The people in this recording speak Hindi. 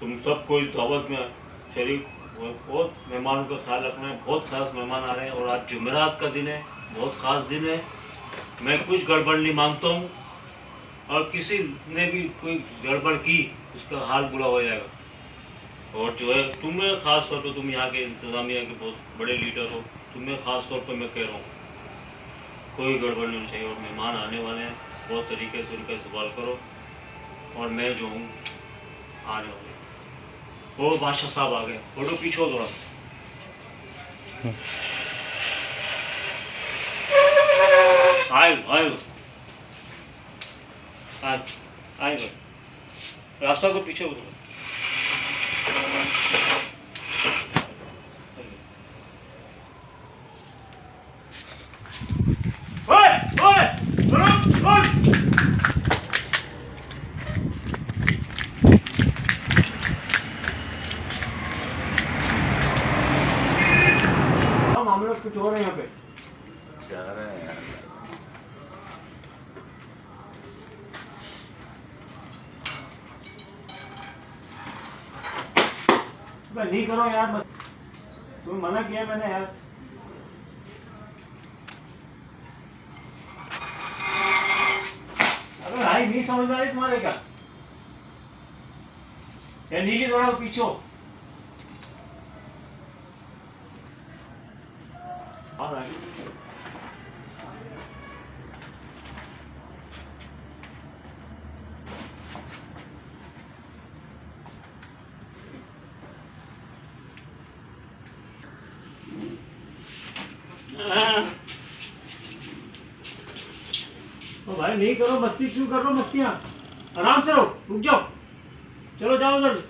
तुम सबको इस दावत में शरीक बहुत मेहमानों का ख्याल रखना है। बहुत खास मेहमान आ रहे हैं और आज जुमेरात का दिन है, बहुत खास दिन है। मैं कुछ गड़बड़ नहीं मांगता हूँ और किसी ने भी कोई गड़बड़ की उसका हाल बुरा हो जाएगा। और जो है तुम्हें खास तौर पर, तुम यहाँ के इंतजामिया के बहुत बड़े लीडर हो, तुम्हें खास तौर पर मैं कह रहा हूँ कोई गड़बड़ नहीं होनी चाहिए। और मेहमान आने वाले हैं, बहुत तरीके से उनका इस्तेमाल करो। और मैं जो हूँ आने वाले, वो बादशाह साहब आ गए, फोटो पीछे हो थोड़ा। आए रास्ता को पीछे हो थोड़ा। मामला कुछ हो रहे हैं यहाँ पे जा रहे हैं यार। नहीं करो यार, बस तुम्हें मना किया मैंने यार। अगर भाई नहीं समझ में आई तुम्हारे क्या, या नीचे थोड़ा पीछे हो। तो भाई नहीं करो, मस्ती क्यों कर रहे हो? मस्तियाँ आराम से रहो, रुक जाओ, चलो जाओ उधर।